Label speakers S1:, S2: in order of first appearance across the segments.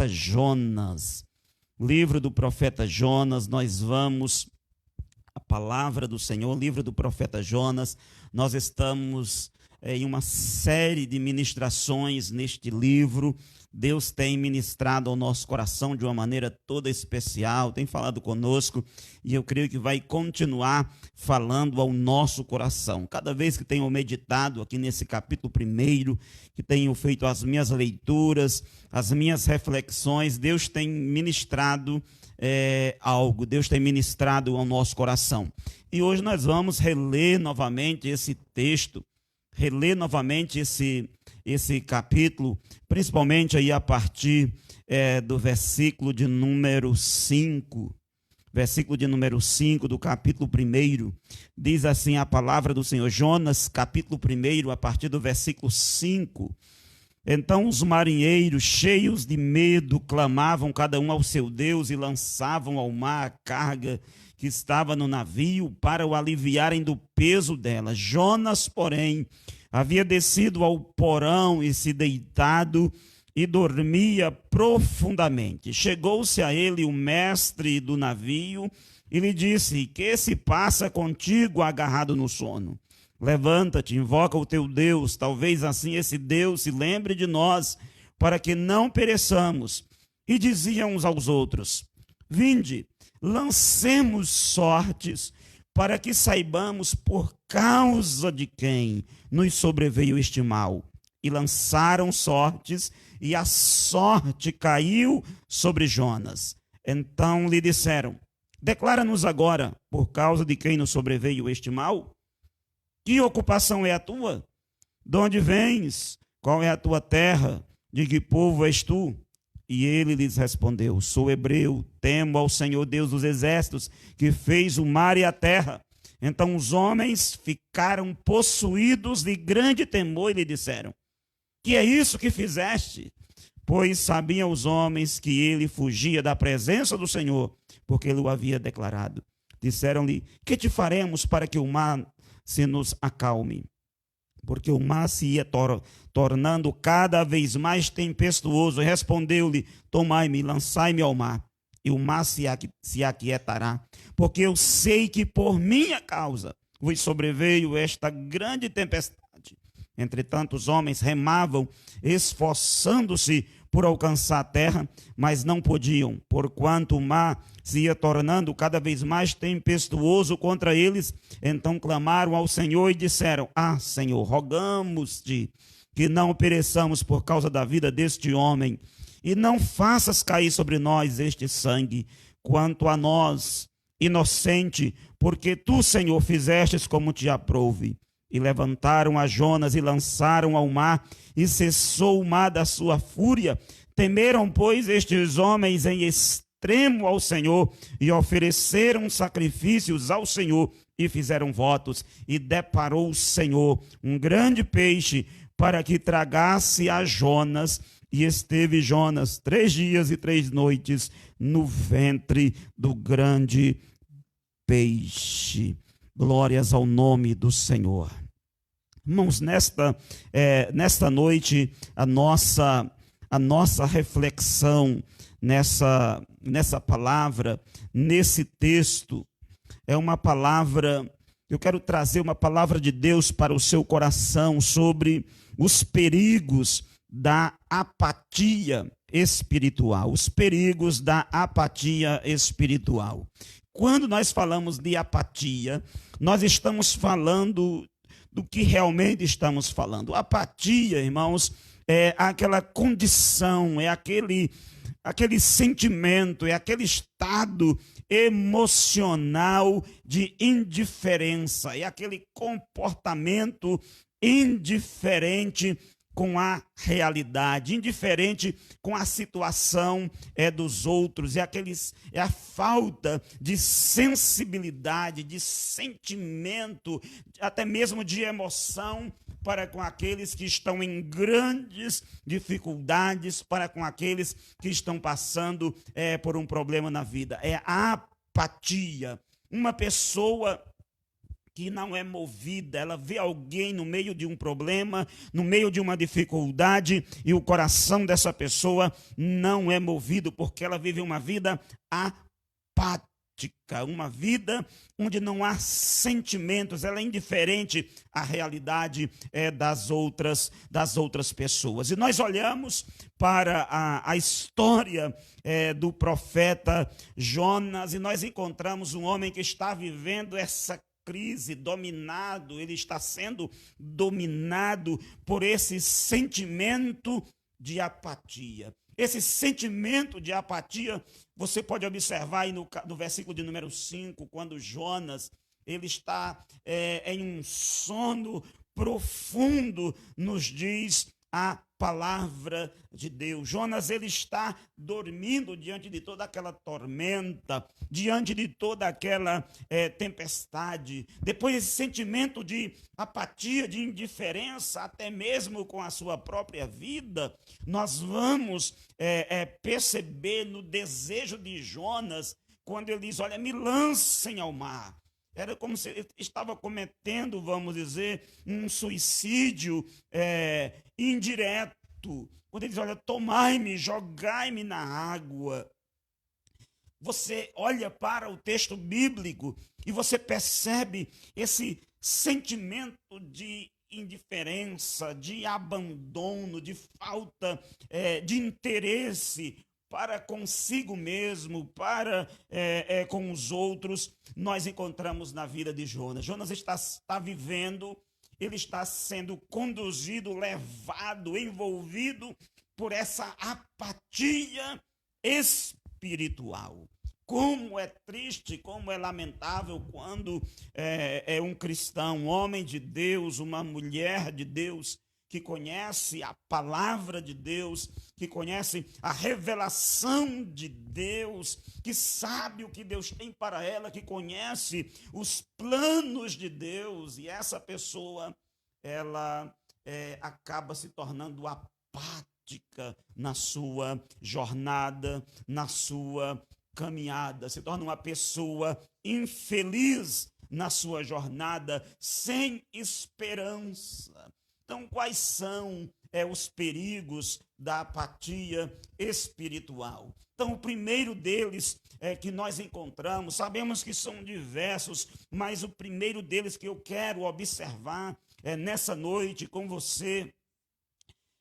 S1: profeta Jonas. Livro do profeta Jonas, nós vamos, a palavra do Senhor, livro do profeta Jonas, nós estamos em uma série de ministrações neste livro. Deus tem ministrado ao nosso coração de uma maneira toda especial, tem falado conosco e eu creio que vai continuar falando ao nosso coração. Cada vez que tenho meditado aqui nesse capítulo 1, que tenho feito as minhas leituras, as minhas reflexões, Deus tem ministrado algo, Deus tem ministrado ao nosso coração. E hoje nós vamos reler novamente esse texto, reler novamente esse capítulo, principalmente aí a partir do versículo de número 5. Versículo de número 5 do capítulo 1, diz assim a palavra do Senhor. Jonas, capítulo 1, a partir do versículo 5. Então os marinheiros, cheios de medo, clamavam cada um ao seu Deus e lançavam ao mar a carga que estava no navio para o aliviarem do peso dela. Jonas, porém, havia descido ao porão e se deitado e dormia profundamente. Chegou-se a ele o mestre do navio e lhe disse: que se passa contigo agarrado no sono? Levanta-te, invoca o teu Deus, talvez assim esse Deus se lembre de nós, para que não pereçamos. E diziam uns aos outros: vinde, lancemos sortes, para que saibamos por causa de quem nos sobreveio este mal. E lançaram sortes, e a sorte caiu sobre Jonas. Então lhe disseram: declara-nos agora, por causa de quem nos sobreveio este mal? Que ocupação é a tua? De onde vens? Qual é a tua terra? De que povo és tu? E ele lhes respondeu: sou hebreu, temo ao Senhor Deus dos exércitos, que fez o mar e a terra. Então os homens ficaram possuídos de grande temor e lhe disseram: que é isso que fizeste? Pois sabiam os homens que ele fugia da presença do Senhor, porque ele o havia declarado. Disseram-lhe: que te faremos para que o mar se nos acalme? Porque o mar se ia tornando cada vez mais tempestuoso. Respondeu-lhe: tomai-me, lançai-me ao mar, e o mar se aquietará, porque eu sei que por minha causa vos sobreveio esta grande tempestade. Entretanto, os homens remavam, esforçando-se por alcançar a terra, mas não podiam, porquanto o mar se ia tornando cada vez mais tempestuoso contra eles. Então clamaram ao Senhor e disseram: Senhor, rogamos-te que não pereçamos por causa da vida deste homem, e não faças cair sobre nós este sangue. Quanto a nós, inocente, porque tu, Senhor, fizestes como te aprouve. E levantaram a Jonas e lançaram ao mar, e cessou o mar da sua fúria. Temeram, pois, estes homens em extremo ao Senhor, e ofereceram sacrifícios ao Senhor, e fizeram votos. E deparou o Senhor um grande peixe, para que tragasse a Jonas, e esteve Jonas 3 dias e 3 noites no ventre do grande peixe. Glórias ao nome do Senhor. Irmãos, nesta noite, a nossa reflexão nessa palavra, nesse texto, é uma palavra, eu quero trazer uma palavra de Deus para o seu coração sobre os perigos da apatia espiritual, os perigos da apatia espiritual. Quando nós falamos de apatia, nós estamos falando do que realmente estamos falando. Apatia, irmãos, é aquela condição, é aquele sentimento, é aquele estado emocional de indiferença, é aquele comportamento indiferente com a realidade, indiferente com a situação dos outros, é a falta de sensibilidade, de sentimento, até mesmo de emoção para com aqueles que estão em grandes dificuldades, para com aqueles que estão passando por um problema na vida. É a apatia. Uma pessoa que não é movida, ela vê alguém no meio de um problema, no meio de uma dificuldade, e o coração dessa pessoa não é movido, porque ela vive uma vida apática, uma vida onde não há sentimentos, ela é indiferente à realidade das outras pessoas. E nós olhamos para a história do profeta Jonas, e nós encontramos um homem que está vivendo essa crise, ele está sendo dominado por esse sentimento de apatia. Esse sentimento de apatia, você pode observar aí no versículo de número 5, quando Jonas, ele está em um sono profundo, nos diz a palavra de Deus. Jonas, ele está dormindo diante de toda aquela tormenta, diante de toda aquela tempestade. Depois esse sentimento de apatia, de indiferença, até mesmo com a sua própria vida, nós vamos perceber no desejo de Jonas, quando ele diz, olha, me lancem ao mar. Era como se ele estava cometendo, vamos dizer, um suicídio indireto. Quando ele diz, olha, tomai-me, jogai-me na água. Você olha para o texto bíblico e você percebe esse sentimento de indiferença, de abandono, de falta de interesse para consigo mesmo, para com os outros, nós encontramos na vida de Jonas. Jonas está vivendo, ele está sendo conduzido, levado, envolvido por essa apatia espiritual. Como é triste, como é lamentável quando é um cristão, um homem de Deus, uma mulher de Deus, que conhece a palavra de Deus, que conhece a revelação de Deus, que sabe o que Deus tem para ela, que conhece os planos de Deus, e essa pessoa, ela acaba se tornando apática na sua jornada, na sua caminhada, se torna uma pessoa infeliz na sua jornada, sem esperança. Então, quais são os perigos da apatia espiritual? Então, o primeiro deles que nós encontramos, sabemos que são diversos, mas o primeiro deles que eu quero observar nessa noite com você,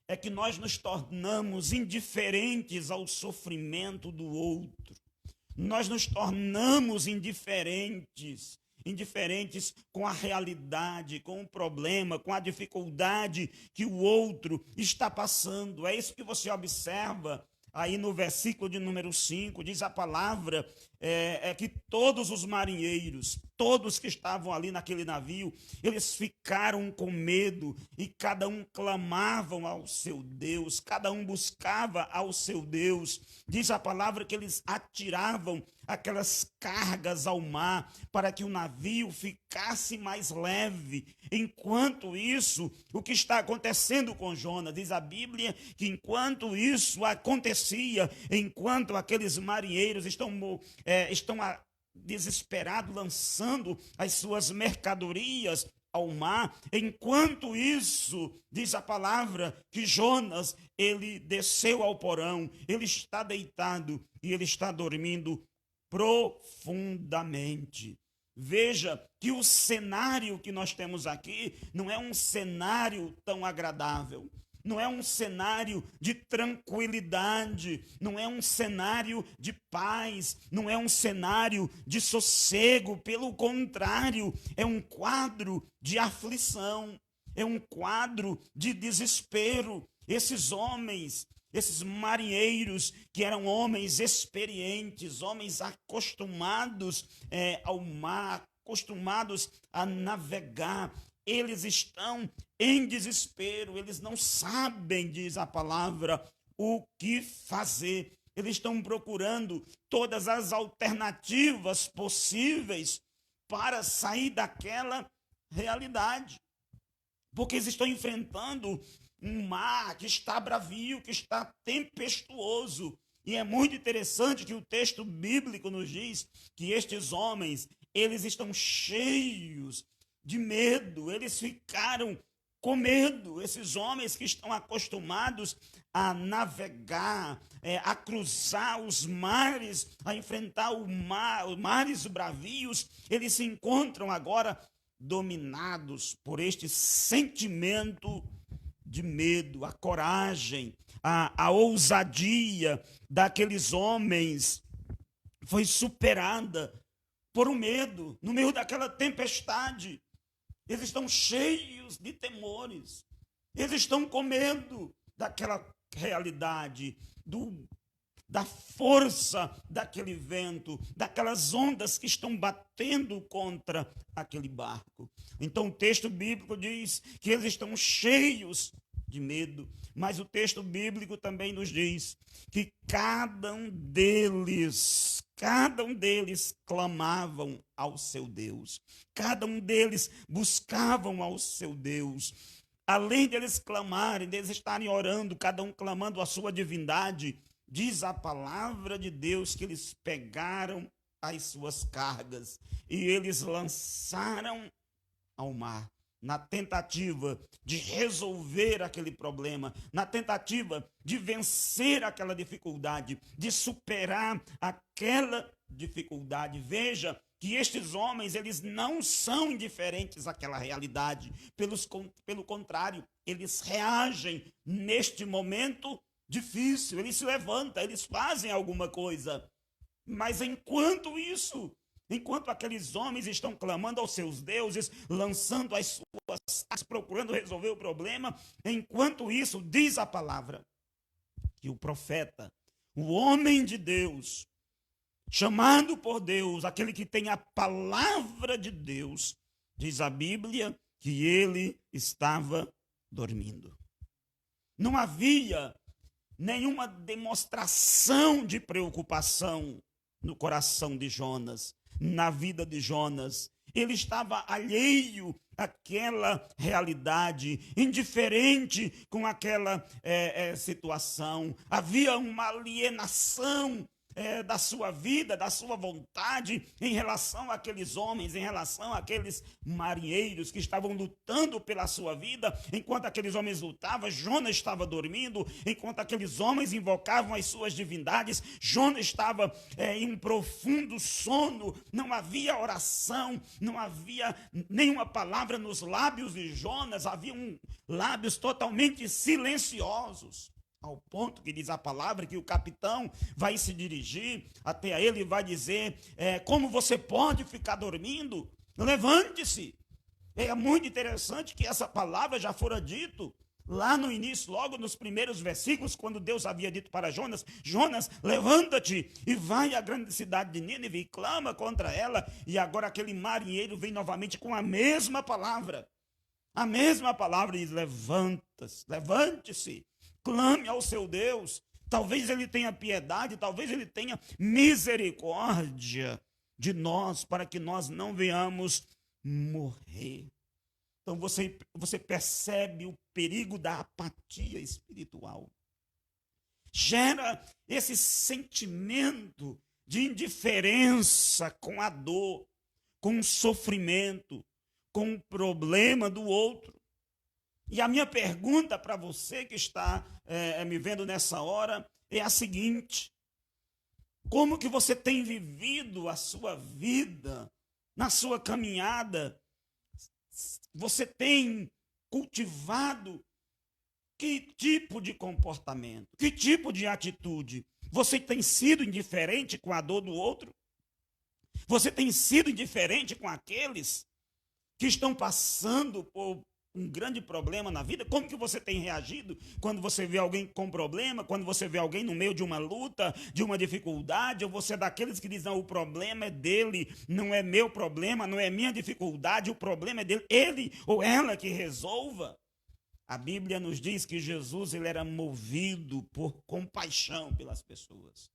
S1: é que nós nos tornamos indiferentes ao sofrimento do outro. Nós nos tornamos indiferentes com a realidade, com o problema, com a dificuldade que o outro está passando. É isso que você observa aí no versículo de número 5, diz a palavra que todos os marinheiros, todos que estavam ali naquele navio, eles ficaram com medo e cada um clamavam ao seu Deus, cada um buscava ao seu Deus. Diz a palavra que eles atiravam aquelas cargas ao mar para que o navio ficasse mais leve. Enquanto isso, o que está acontecendo com Jonas? Diz a Bíblia que enquanto isso acontecia, enquanto aqueles marinheiros estão desesperados, lançando as suas mercadorias ao mar, enquanto isso, diz a palavra que Jonas, ele desceu ao porão, ele está deitado e ele está dormindo profundamente. Veja que o cenário que nós temos aqui não é um cenário tão agradável, não é um cenário de tranquilidade, não é um cenário de paz, não é um cenário de sossego, pelo contrário, é um quadro de aflição, é um quadro de desespero. Esses homens, esses marinheiros, que eram homens experientes, homens acostumados ao mar, acostumados a navegar, eles estão em desespero, eles não sabem, diz a palavra, o que fazer. Eles estão procurando todas as alternativas possíveis para sair daquela realidade, porque eles estão enfrentando um mar que está bravio, que está tempestuoso. E é muito interessante que o texto bíblico nos diz que estes homens, eles estão cheios de medo, eles ficaram com medo. Esses homens que estão acostumados a navegar, a cruzar os mares, a enfrentar os mares bravios, eles se encontram agora dominados por este sentimento de medo. A coragem, a ousadia daqueles homens foi superada por um medo. No meio daquela tempestade, eles estão cheios de temores, eles estão com medo daquela realidade, da força daquele vento, daquelas ondas que estão batendo contra aquele barco. Então o texto bíblico diz que eles estão cheios de medo, mas o texto bíblico também nos diz que cada um deles clamavam ao seu Deus, cada um deles buscavam ao seu Deus. Além deles clamarem, deles estarem orando, cada um clamando a sua divindade, diz a palavra de Deus que eles pegaram as suas cargas e eles lançaram ao mar, na tentativa de resolver aquele problema, na tentativa de vencer aquela dificuldade, de superar aquela dificuldade. Veja que estes homens, eles não são indiferentes àquela realidade, pelo contrário, eles reagem neste momento difícil, eles se levantam, eles fazem alguma coisa. Mas enquanto aqueles homens estão clamando aos seus deuses, lançando as suas, procurando resolver o problema, enquanto isso, diz a palavra, que o profeta, o homem de Deus, chamado por Deus, aquele que tem a palavra de Deus, diz a Bíblia que ele estava dormindo. Não havia nenhuma demonstração de preocupação no coração de Jonas, na vida de Jonas. Ele estava alheio àquela realidade, indiferente com aquela situação. Havia uma alienação da sua vida, da sua vontade em relação àqueles homens, em relação àqueles marinheiros que estavam lutando pela sua vida. Enquanto aqueles homens lutavam, Jonas estava dormindo. Enquanto aqueles homens invocavam as suas divindades, Jonas estava em um profundo sono. Não havia oração, não havia nenhuma palavra nos lábios de Jonas, haviam lábios totalmente silenciosos. Ao ponto que diz a palavra que o capitão vai se dirigir até a ele e vai dizer, como você pode ficar dormindo? Levante-se. É muito interessante que essa palavra já fora dito lá no início, logo nos primeiros versículos, quando Deus havia dito para Jonas, Jonas, levanta-te e vai à grande cidade de Nínive e clama contra ela. E agora aquele marinheiro vem novamente com a mesma palavra. A mesma palavra diz, levante-se. Clame ao seu Deus, talvez ele tenha piedade, talvez ele tenha misericórdia de nós, para que nós não venhamos morrer. Então você percebe o perigo da apatia espiritual. Gera esse sentimento de indiferença com a dor, com o sofrimento, com o problema do outro. E a minha pergunta para você que está me vendo nessa hora é a seguinte: como que você tem vivido a sua vida, na sua caminhada? Você tem cultivado que tipo de comportamento, que tipo de atitude? Você tem sido indiferente com a dor do outro? Você tem sido indiferente com aqueles que estão passando por um grande problema na vida? Como que você tem reagido quando você vê alguém com problema, quando você vê alguém no meio de uma luta, de uma dificuldade, ou você é daqueles que dizem, o problema é dele, não é meu problema, não é minha dificuldade, o problema é dele, ele ou ela que resolva? A Bíblia nos diz que Jesus, ele era movido por compaixão pelas pessoas.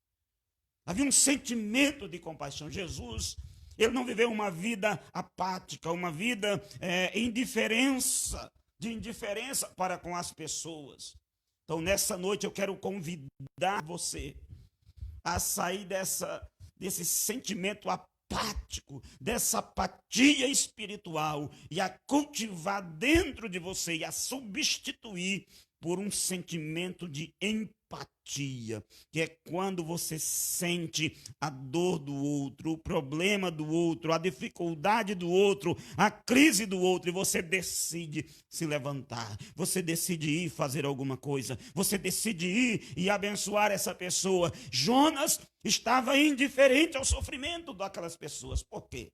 S1: Havia um sentimento de compaixão. Jesus, ele não viveu uma vida apática, uma vida de indiferença para com as pessoas. Então, nessa noite, eu quero convidar você a sair desse sentimento apático apático, dessa apatia espiritual, e a cultivar dentro de você e a substituir por um sentimento de empatia, que é quando você sente a dor do outro, o problema do outro, a dificuldade do outro, a crise do outro, e você decide se levantar, você decide ir fazer alguma coisa, você decide ir e abençoar essa pessoa. Jonas estava indiferente ao sofrimento daquelas pessoas. Por quê?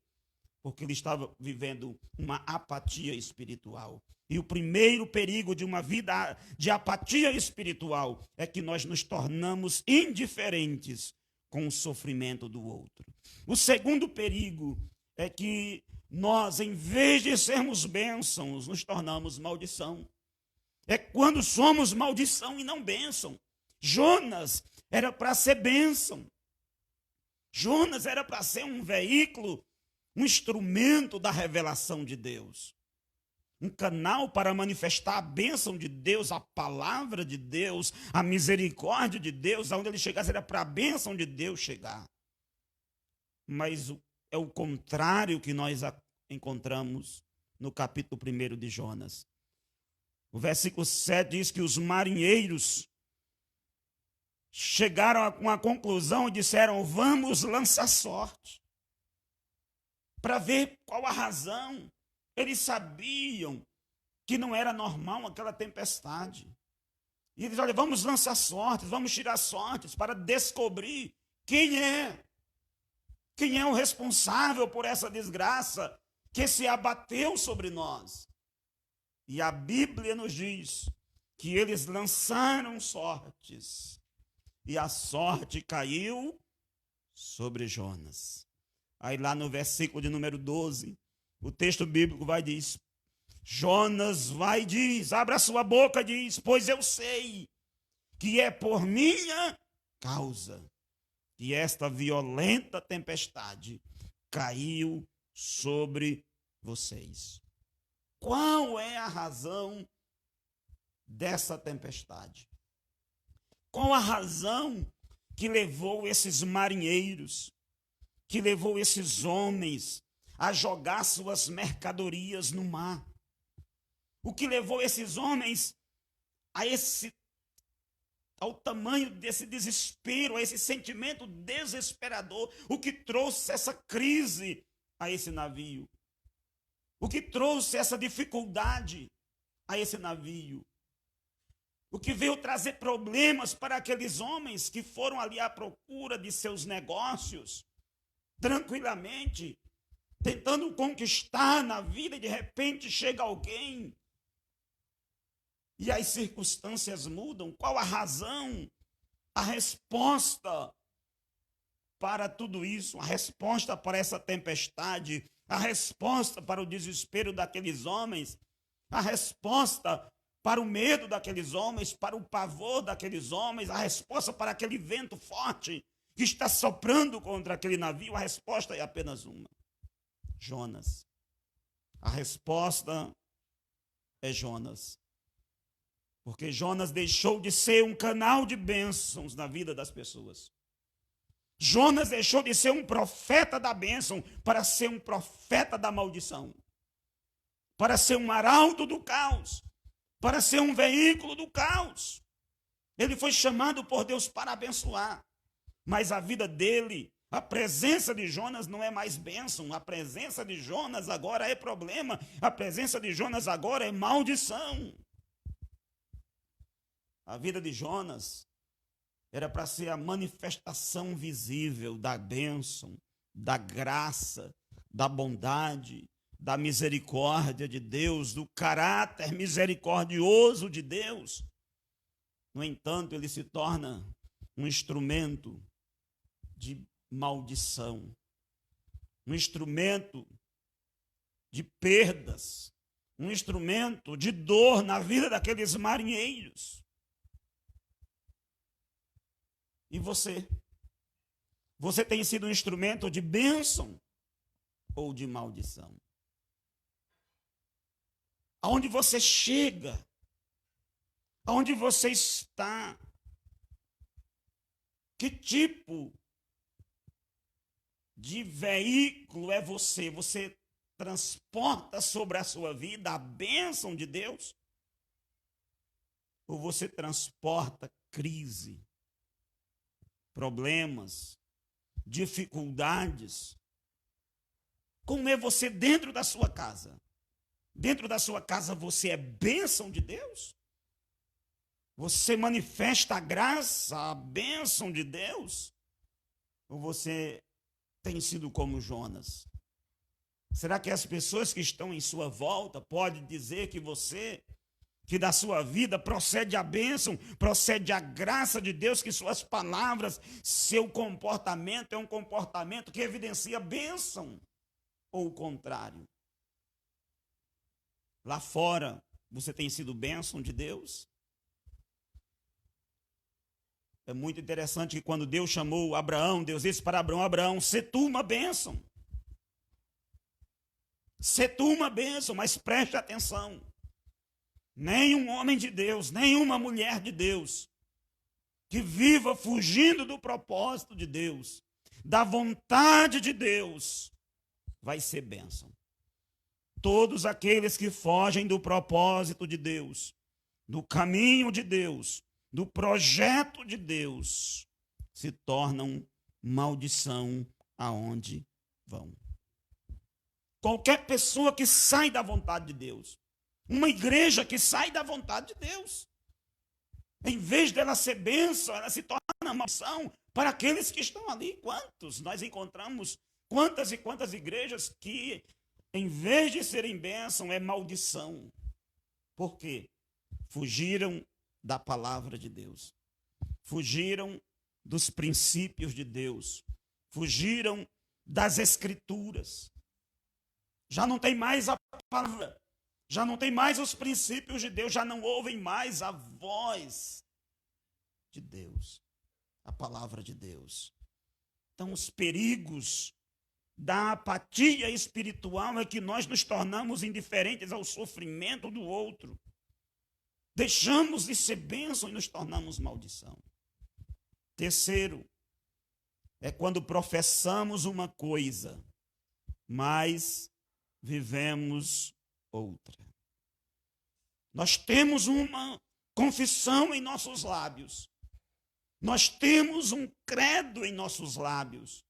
S1: Porque ele estava vivendo uma apatia espiritual. E o primeiro perigo de uma vida de apatia espiritual é que nós nos tornamos indiferentes com o sofrimento do outro. O segundo perigo é que nós, em vez de sermos bênçãos, nos tornamos maldição. É quando somos maldição e não bênção. Jonas era para ser bênção. Jonas era para ser um veículo, um instrumento da revelação de Deus. Um canal para manifestar a bênção de Deus, a palavra de Deus, a misericórdia de Deus. Aonde ele chegasse era para a bênção de Deus chegar. Mas é o contrário que nós encontramos no capítulo 1 de Jonas. O versículo 7 diz que os marinheiros chegaram a uma conclusão e disseram: vamos lançar sorte, para ver qual a razão. Eles sabiam que não era normal aquela tempestade. E eles, olha, vamos lançar sortes, vamos tirar sortes para descobrir quem é o responsável por essa desgraça que se abateu sobre nós. E a Bíblia nos diz que eles lançaram sortes e a sorte caiu sobre Jonas. Aí lá no versículo de número 12, o texto bíblico vai dizer, Jonas vai e diz, abre a sua boca e diz, pois eu sei que é por minha causa que esta violenta tempestade caiu sobre vocês. Qual é a razão dessa tempestade? Qual a razão que levou esses marinheiros, que levou esses homens a jogar suas mercadorias no mar? O que levou esses homens ao tamanho desse desespero, a esse sentimento desesperador? O que trouxe essa crise a esse navio? O que trouxe essa dificuldade a esse navio? O que veio trazer problemas para aqueles homens que foram ali à procura de seus negócios, tranquilamente, tentando conquistar na vida, e de repente chega alguém e as circunstâncias mudam. Qual a razão? A resposta para tudo isso, a resposta para essa tempestade, a resposta para o desespero daqueles homens, a resposta para o medo daqueles homens, para o pavor daqueles homens, a resposta para aquele vento forte que está soprando contra aquele navio, a resposta é apenas uma: Jonas. A resposta é Jonas. Porque Jonas deixou de ser um canal de bênçãos na vida das pessoas. Jonas deixou de ser um profeta da bênção para ser um profeta da maldição. Para ser um arauto do caos. Para ser um veículo do caos. Ele foi chamado por Deus para abençoar. Mas a vida dele, a presença de Jonas não é mais bênção. A presença de Jonas agora é problema. A presença de Jonas agora é maldição. A vida de Jonas era para ser a manifestação visível da bênção, da graça, da bondade, da misericórdia de Deus, do caráter misericordioso de Deus. No entanto, ele se torna um instrumento de maldição, um instrumento de perdas, um instrumento de dor na vida daqueles marinheiros. E você? Você tem sido um instrumento de bênção ou de maldição? Aonde você chega? Aonde você está? Que tipo de veículo é você? Você transporta sobre a sua vida a bênção de Deus? Ou você transporta crise, problemas, dificuldades? Como é você dentro da sua casa? Dentro da sua casa você é bênção de Deus? Você manifesta a graça, a bênção de Deus? Ou você tem sido como Jonas? Será que as pessoas que estão em sua volta podem dizer que da sua vida procede a bênção, procede a graça de Deus, que suas palavras, seu comportamento é um comportamento que evidencia bênção? Ou o contrário? Lá fora, você tem sido bênção de Deus? É muito interessante que quando Deus chamou Abraão, Deus disse para Abraão: Abraão, sê tu uma bênção. Sê tu uma bênção, mas preste atenção. Nenhum homem de Deus, nenhuma mulher de Deus, que viva fugindo do propósito de Deus, da vontade de Deus, vai ser bênção. Todos aqueles que fogem do propósito de Deus, do caminho de Deus, do projeto de Deus, se tornam maldição aonde vão. Qualquer pessoa que sai da vontade de Deus, uma igreja que sai da vontade de Deus, em vez dela ser bênção, ela se torna maldição para aqueles que estão ali. Quantos nós encontramos, quantas e quantas igrejas que, em vez de serem bênção, é maldição. Por quê? Fugiram da palavra de Deus, fugiram dos princípios de Deus, fugiram das escrituras. Já não tem mais a palavra, já não tem mais os princípios de Deus, já não ouvem mais a voz de Deus, a palavra de Deus. Então, os perigos da apatia espiritual é que nós nos tornamos indiferentes ao sofrimento do outro. Deixamos de ser bênção e nos tornamos maldição. Terceiro, é quando professamos uma coisa, mas vivemos outra. Nós temos uma confissão em nossos lábios, nós temos um credo em nossos lábios,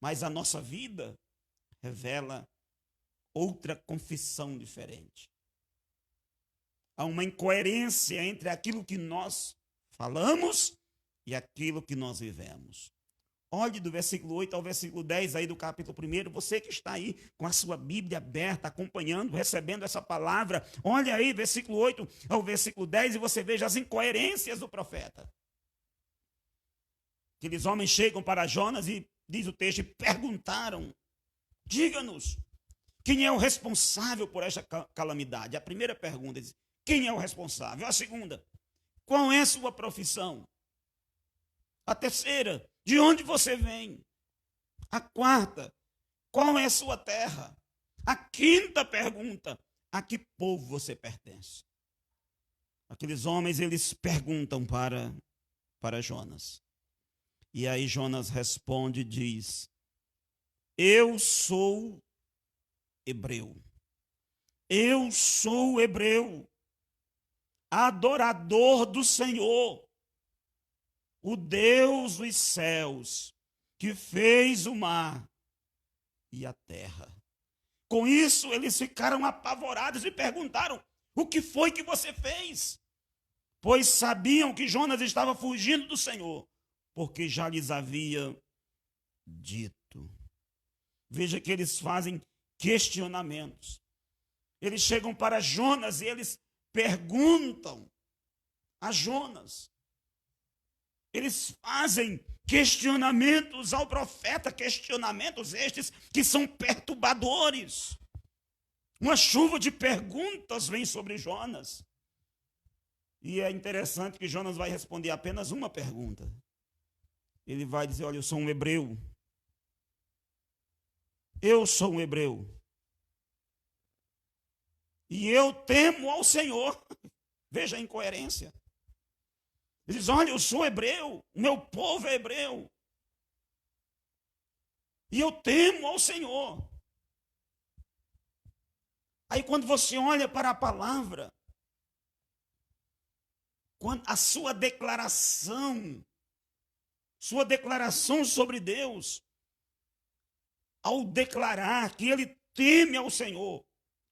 S1: mas a nossa vida revela outra confissão diferente. Há uma incoerência entre aquilo que nós falamos e aquilo que nós vivemos. Olhe do versículo 8 ao versículo 10 aí do capítulo 1, você que está aí com a sua Bíblia aberta, acompanhando, recebendo essa palavra, olhe aí versículo 8 ao versículo 10 e você veja as incoerências do profeta. Aqueles homens chegam para Jonas e, diz o texto, perguntaram: diga-nos, quem é o responsável por esta calamidade? A primeira pergunta diz: quem é o responsável? A segunda: qual é a sua profissão? A terceira: de onde você vem? A quarta: qual é a sua terra? A quinta pergunta: a que povo você pertence? Aqueles homens, eles perguntam para Jonas. E aí Jonas responde e diz: eu sou hebreu. Eu sou hebreu, adorador do Senhor, o Deus dos céus, que fez o mar e a terra. Com isso, eles ficaram apavorados e perguntaram: o que foi que você fez? Pois sabiam que Jonas estava fugindo do Senhor, porque já lhes havia dito. Veja que eles fazem questionamentos. Eles chegam para Jonas e eles perguntam a Jonas. Eles fazem questionamentos ao profeta, questionamentos estes que são perturbadores. Uma chuva de perguntas vem sobre Jonas. E é interessante que Jonas vai responder apenas uma pergunta. Ele vai dizer: olha, eu sou um hebreu. Eu sou um hebreu. E eu temo ao Senhor. Veja a incoerência. Ele diz: olha, eu sou hebreu, meu povo é hebreu. E eu temo ao Senhor. Aí quando você olha para a palavra, quando a sua declaração sobre Deus, ao declarar que ele teme ao Senhor,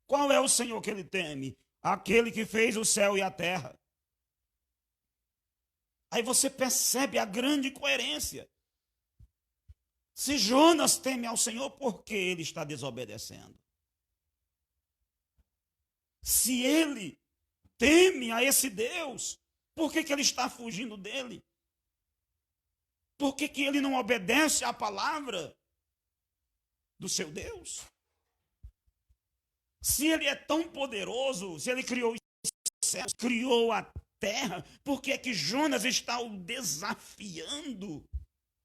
S1: qual é o Senhor que ele teme? Aquele que fez o céu e a terra. Aí você percebe a grande coerência. Se Jonas teme ao Senhor, por que ele está desobedecendo? Se ele teme a esse Deus, por que ele está fugindo dele? Por que ele não obedece à palavra do seu Deus? Se ele é tão poderoso, se ele criou os céus, criou a terra, por que é que Jonas está o desafiando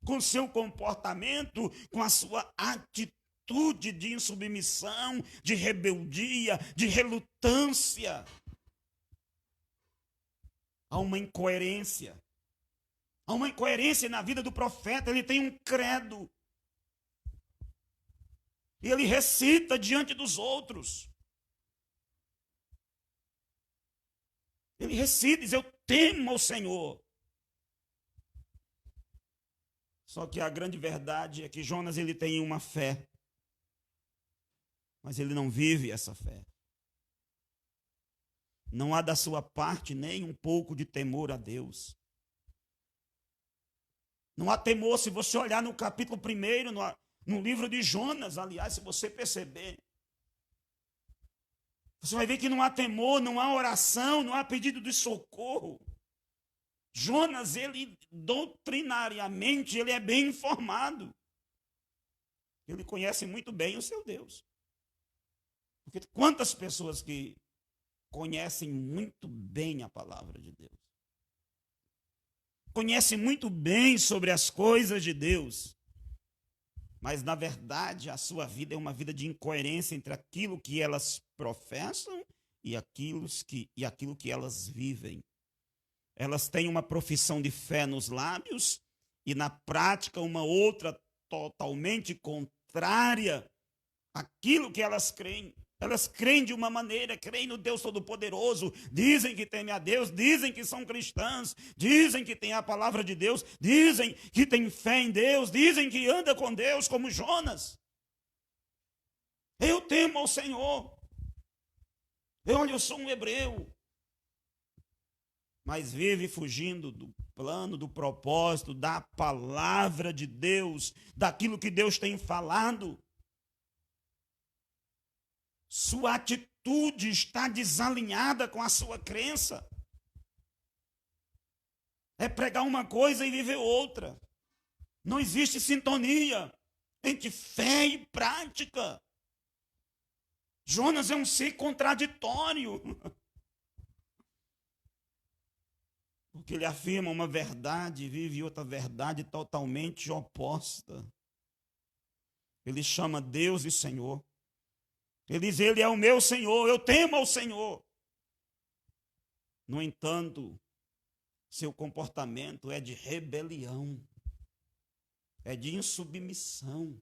S1: com seu comportamento, com a sua atitude de insubmissão, de rebeldia, de relutância? Há uma incoerência. Há uma incoerência na vida do profeta. Ele tem um credo. E ele recita diante dos outros. Ele recita, diz: eu temo ao Senhor. Só que a grande verdade é que Jonas, ele tem uma fé, mas ele não vive essa fé. Não há da sua parte nem um pouco de temor a Deus. Não há temor. Se você olhar no capítulo 1, no livro de Jonas, aliás, se você perceber, você vai ver que não há temor, não há oração, não há pedido de socorro. Jonas, ele doutrinariamente, ele é bem informado. Ele conhece muito bem o seu Deus. Porque quantas pessoas que conhecem muito bem a palavra de Deus, conhecem muito bem sobre as coisas de Deus, mas na verdade a sua vida é uma vida de incoerência entre aquilo que elas professam e aquilo que elas vivem. Elas têm uma profissão de fé nos lábios e na prática uma outra totalmente contrária àquilo que elas creem. Elas creem de uma maneira, creem no Deus Todo-Poderoso, dizem que temem a Deus, dizem que são cristãs, dizem que têm a palavra de Deus, dizem que têm fé em Deus, dizem que andam com Deus como Jonas. Eu temo ao Senhor. Eu sou um hebreu. Mas vive fugindo do plano, do propósito, da palavra de Deus, daquilo que Deus tem falado. Sua atitude está desalinhada com a sua crença. É pregar uma coisa e viver outra. Não existe sintonia entre fé e prática. Jonas é um ser contraditório. Porque ele afirma uma verdade e vive outra verdade totalmente oposta. Ele chama Deus de Senhor. Ele diz: ele é o meu Senhor, eu temo ao Senhor. No entanto, seu comportamento é de rebelião, é de insubmissão.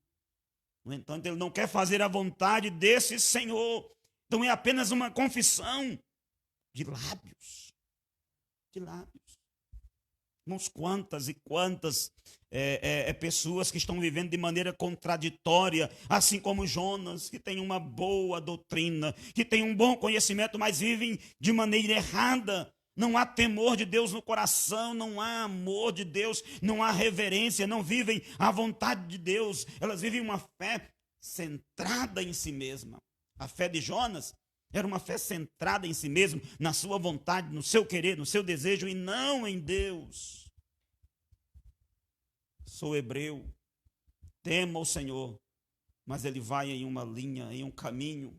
S1: No entanto, ele não quer fazer a vontade desse Senhor. Então é apenas uma confissão de lábios. De lábios. Irmãos, quantas e quantas pessoas que estão vivendo de maneira contraditória, assim como Jonas, que tem uma boa doutrina, que tem um bom conhecimento, mas vivem de maneira errada. Não há temor de Deus no coração, não há amor de Deus, não há reverência, não vivem a vontade de Deus. Elas vivem uma fé centrada em si mesma. A fé de Jonas era uma fé centrada em si mesmo, na sua vontade, no seu querer, no seu desejo e não em Deus. Sou hebreu, temo ao Senhor, mas ele vai em uma linha, em um caminho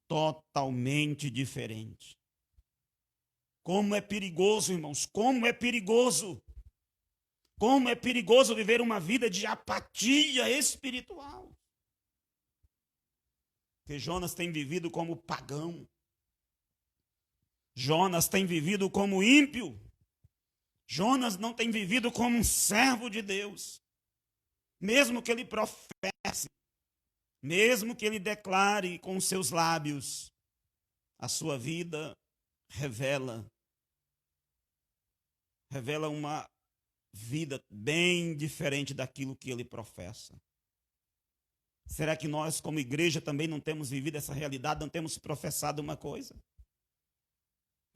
S1: totalmente diferente. Como é perigoso, irmãos, como é perigoso. Como é perigoso viver uma vida de apatia espiritual. Porque Jonas tem vivido como pagão. Jonas tem vivido como ímpio. Jonas não tem vivido como um servo de Deus. mesmo que ele professe, mesmo que ele declare com seus lábios, a sua vida revela uma vida bem diferente daquilo que ele professa. Será que nós, como igreja, também não temos vivido essa realidade, não temos professado uma coisa?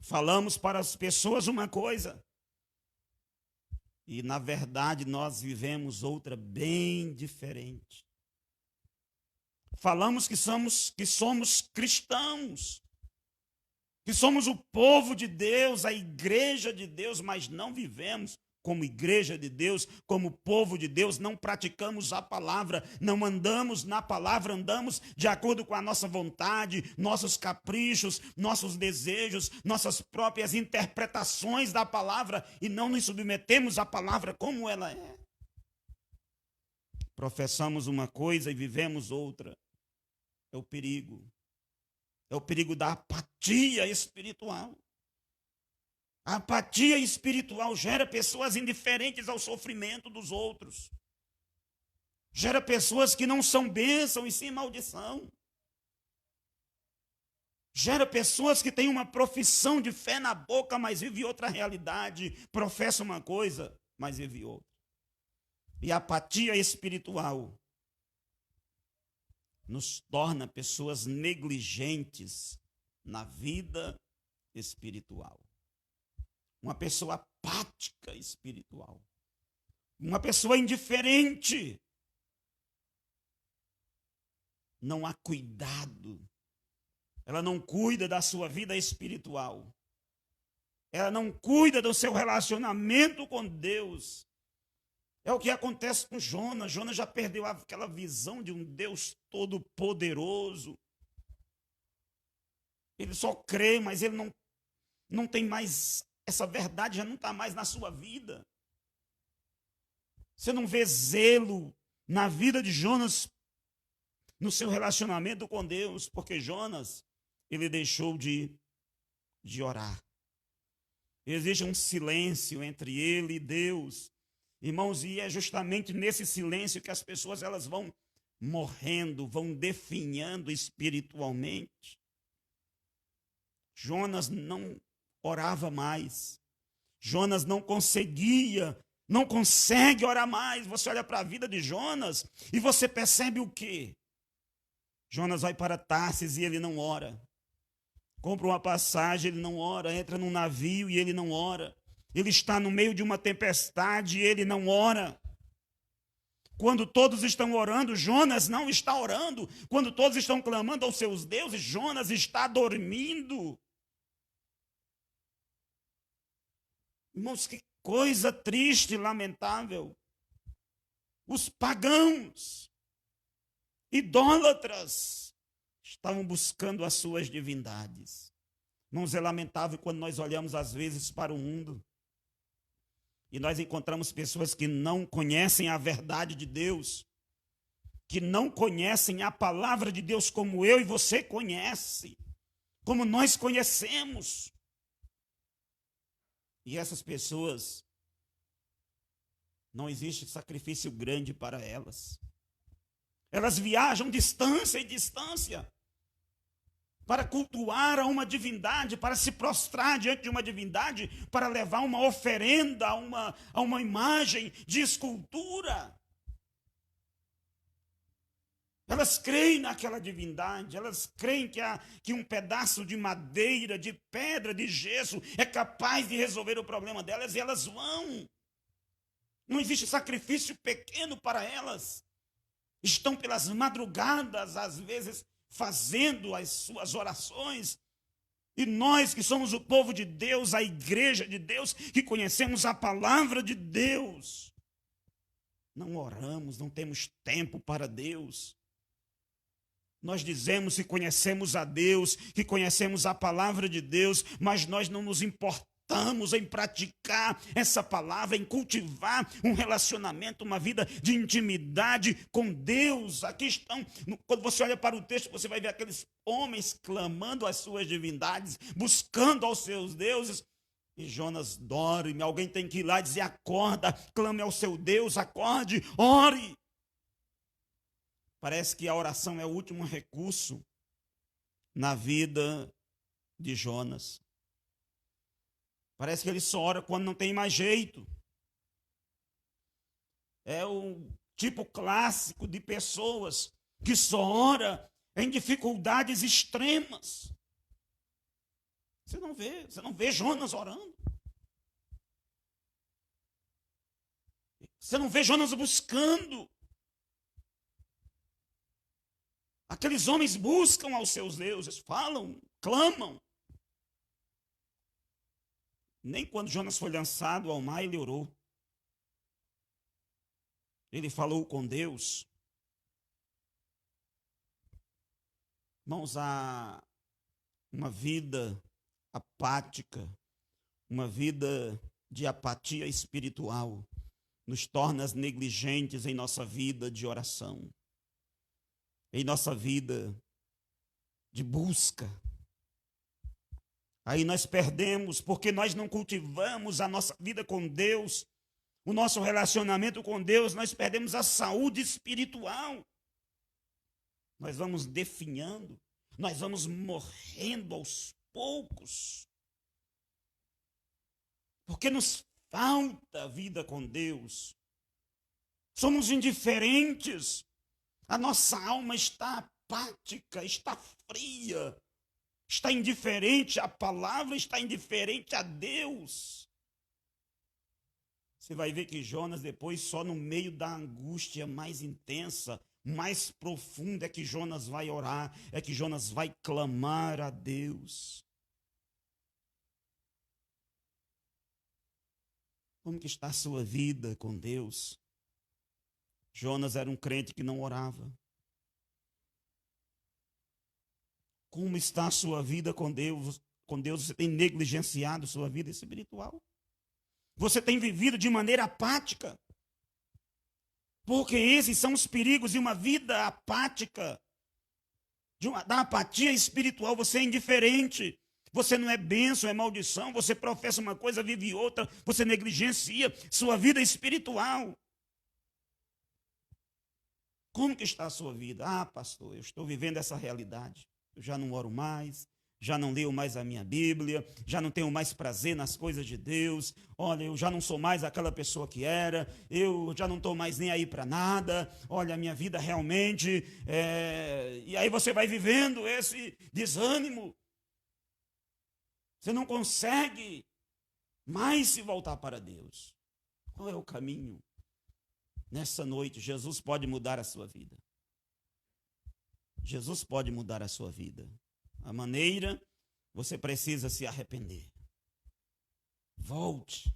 S1: Falamos para as pessoas uma coisa, e na verdade nós vivemos outra bem diferente. Falamos que somos cristãos, que somos o povo de Deus, a igreja de Deus, mas não vivemos como igreja de Deus, como povo de Deus, não praticamos a palavra, não andamos na palavra, andamos de acordo com a nossa vontade, nossos caprichos, nossos desejos, nossas próprias interpretações da palavra e não nos submetemos à palavra como ela é. Professamos uma coisa e vivemos outra. É o perigo. É o perigo da apatia espiritual. A apatia espiritual gera pessoas indiferentes ao sofrimento dos outros. Gera pessoas que não são bênção e sim maldição. Gera pessoas que têm uma profissão de fé na boca, mas vive outra realidade. Professa uma coisa, mas vive outra. E a apatia espiritual nos torna pessoas negligentes na vida espiritual. Uma pessoa apática espiritual. Uma pessoa indiferente. Não há cuidado. Ela não cuida da sua vida espiritual. Ela não cuida do seu relacionamento com Deus. É o que acontece com Jonas. Jonas já perdeu aquela visão de um Deus todo-poderoso. Ele só crê, mas ele não tem mais. Essa verdade já não está mais na sua vida. Você não vê zelo na vida de Jonas, no seu relacionamento com Deus, porque Jonas, ele deixou de orar. Existe um silêncio entre ele e Deus. Irmãos, e é justamente nesse silêncio que as pessoas elas vão morrendo, vão definhando espiritualmente. Jonas não orava mais. Jonas não consegue orar mais. Você olha para a vida de Jonas e você percebe o quê? Jonas vai para Tarsis e ele não ora. Compra uma passagem, ele não ora. Entra num navio e ele não ora. Ele está no meio de uma tempestade e ele não ora. Quando todos estão orando, Jonas não está orando. Quando todos estão clamando aos seus deuses, Jonas está dormindo. Irmãos, que coisa triste e lamentável. Os pagãos, idólatras, estavam buscando as suas divindades. Irmãos, é lamentável quando nós olhamos às vezes para o mundo e nós encontramos pessoas que não conhecem a verdade de Deus, que não conhecem a palavra de Deus como eu e você conhece, como nós conhecemos. E essas pessoas, não existe sacrifício grande para elas. Elas viajam distância e distância para cultuar a uma divindade, para se prostrar diante de uma divindade, para levar uma oferenda a uma imagem de escultura. Elas creem naquela divindade, elas creem que um pedaço de madeira, de pedra, de gesso é capaz de resolver o problema delas e elas vão. Não existe sacrifício pequeno para elas. Estão pelas madrugadas, às vezes, fazendo as suas orações. E nós que somos o povo de Deus, a igreja de Deus, que conhecemos a palavra de Deus, não oramos, não temos tempo para Deus. Nós dizemos que conhecemos a Deus, que conhecemos a palavra de Deus, mas nós não nos importamos em praticar essa palavra, em cultivar um relacionamento, uma vida de intimidade com Deus. Aqui estão, quando você olha para o texto, você vai ver aqueles homens clamando às suas divindades, buscando aos seus deuses. E Jonas dorme, alguém tem que ir lá e dizer: acorda, clame ao seu Deus, acorde, ore. Parece que a oração é o último recurso na vida de Jonas. Parece que ele só ora quando não tem mais jeito. É o tipo clássico de pessoas que só ora em dificuldades extremas. Você não vê Jonas orando. Você não vê Jonas buscando. Aqueles homens buscam aos seus deuses, falam, clamam. Nem quando Jonas foi lançado ao mar, ele orou. Ele falou com Deus. Irmãos, há uma vida apática, uma vida de apatia espiritual, nos torna negligentes em nossa vida de oração, em nossa vida de busca. Aí nós perdemos, porque nós não cultivamos a nossa vida com Deus, o nosso relacionamento com Deus, nós perdemos a saúde espiritual. Nós vamos definhando, nós vamos morrendo aos poucos, porque nos falta vida com Deus. Somos indiferentes, a nossa alma está apática, está fria, está indiferente à palavra, está indiferente a Deus. Você vai ver que Jonas depois, só no meio da angústia mais intensa, mais profunda, é que Jonas vai orar, é que Jonas vai clamar a Deus. Como que está a sua vida com Deus? Jonas era um crente que não orava. Como está a sua vida com Deus? Com Deus, você tem negligenciado sua vida espiritual? Você tem vivido de maneira apática? Porque esses são os perigos de uma vida apática, da apatia espiritual. Você é indiferente, você não é bênção, é maldição, você professa uma coisa, vive outra, você negligencia sua vida espiritual. Como que está a sua vida? Ah, pastor, eu estou vivendo essa realidade. Eu já não oro mais, já não leio mais a minha Bíblia, já não tenho mais prazer nas coisas de Deus. Olha, eu já não sou mais aquela pessoa que era, eu já não estou mais nem aí para nada. Olha, a minha vida realmente... E aí você vai vivendo esse desânimo. Você não consegue mais se voltar para Deus. Qual é o caminho? Nessa noite, Jesus pode mudar a sua vida. Jesus pode mudar a sua vida. A maneira, você precisa se arrepender. Volte.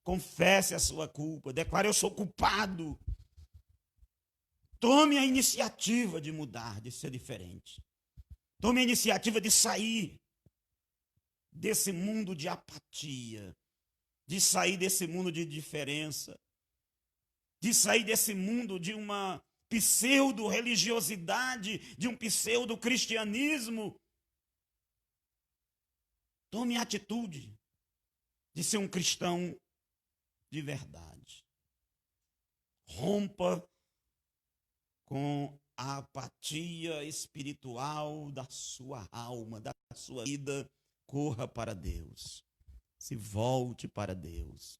S1: Confesse a sua culpa. Declare: eu sou culpado. Tome a iniciativa de mudar, de ser diferente. Tome a iniciativa de sair desse mundo de apatia, de sair desse mundo de indiferença, de sair desse mundo de uma pseudo-religiosidade, de um pseudo-cristianismo. Tome a atitude de ser um cristão de verdade. Rompa com a apatia espiritual da sua alma, da sua vida. Corra para Deus. Se volte para Deus.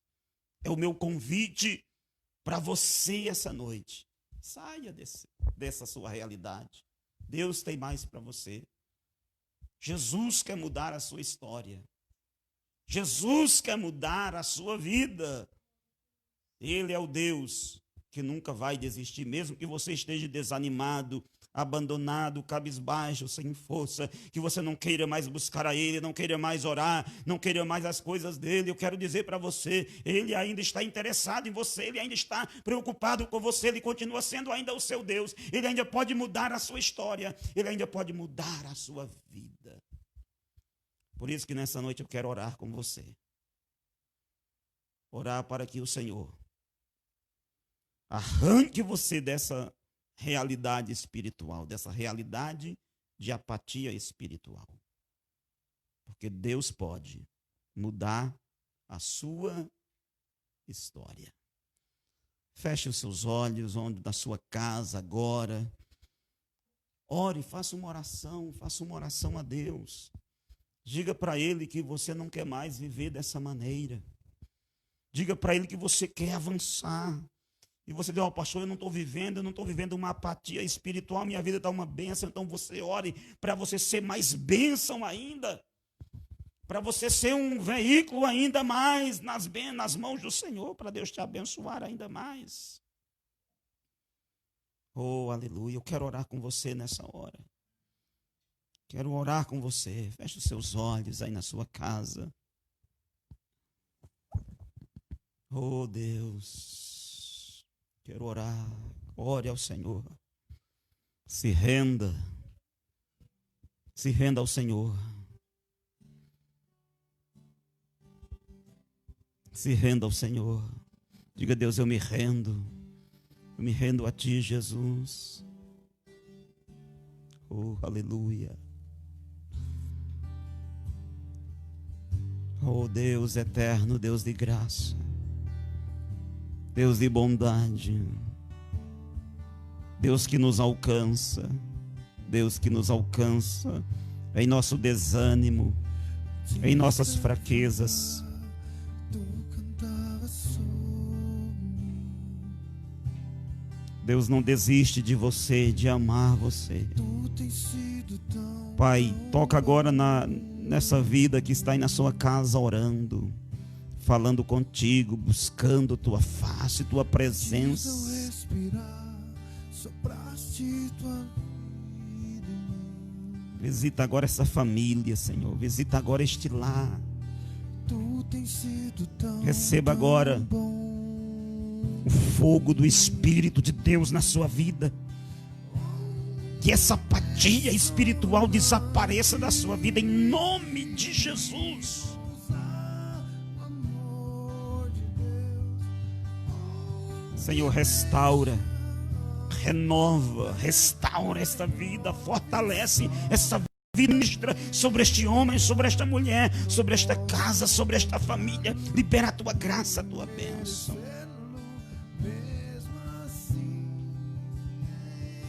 S1: É o meu convite para você essa noite. Saia dessa sua realidade. Deus tem mais para você. Jesus quer mudar a sua história. Jesus quer mudar a sua vida. Ele é o Deus que nunca vai desistir, mesmo que você esteja desanimado, abandonado, cabisbaixo, sem força, que você não queira mais buscar a Ele, não queira mais orar, não queira mais as coisas dEle. Eu quero dizer para você, Ele ainda está interessado em você, Ele ainda está preocupado com você, Ele continua sendo ainda o seu Deus, Ele ainda pode mudar a sua história, Ele ainda pode mudar a sua vida. Por isso que nessa noite eu quero orar com você. Orar para que o Senhor arranque você dessa realidade espiritual, dessa realidade de apatia espiritual. Porque Deus pode mudar a sua história. Feche os seus olhos, onde na sua casa agora. Ore, faça uma oração a Deus. Diga para Ele que você não quer mais viver dessa maneira. Diga para Ele que você quer avançar. E você diz, pastor, eu não estou vivendo uma apatia espiritual, minha vida está uma bênção. Então você ore para você ser mais bênção ainda. Para você ser um veículo ainda mais nas mãos do Senhor, para Deus te abençoar ainda mais. Oh, aleluia, eu quero orar com você nessa hora. Quero orar com você. Feche os seus olhos aí na sua casa. Oh, Deus, quero orar. Ore ao Senhor. Se renda ao Senhor. Se renda ao Senhor. Diga, Deus, eu me rendo. Eu me rendo a Ti, Jesus. Oh, aleluia. Oh, Deus eterno, Deus de graça, Deus de bondade, Deus que nos alcança, Deus que nos alcança em nosso desânimo, em nossas fraquezas. Deus não desiste de você, de amar você. Pai, toca agora nessa vida que está aí na sua casa orando, falando contigo, buscando tua face, tua presença. Visita agora essa família, Senhor. Visita agora este lar. Receba agora o fogo do Espírito de Deus na sua vida. Que essa apatia espiritual desapareça da sua vida em nome de Jesus. Senhor, restaura, renova, restaura esta vida, fortalece essa vida, ministra sobre este homem, sobre esta mulher, sobre esta casa, sobre esta família. Libera a tua graça, a tua bênção.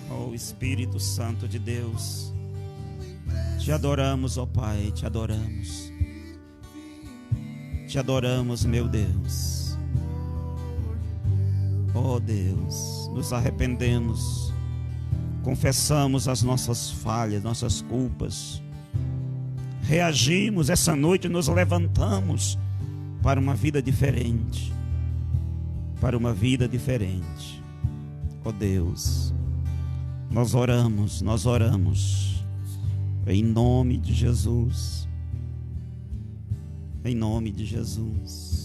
S1: Oh, Espírito Santo de Deus, te adoramos, ó Pai, te adoramos. Te adoramos, meu Deus. Oh Deus, nos arrependemos, confessamos as nossas falhas, nossas culpas. Reagimos essa noite, nos levantamos para uma vida diferente. Para uma vida diferente. Oh Deus, nós oramos, em nome de Jesus, em nome de Jesus.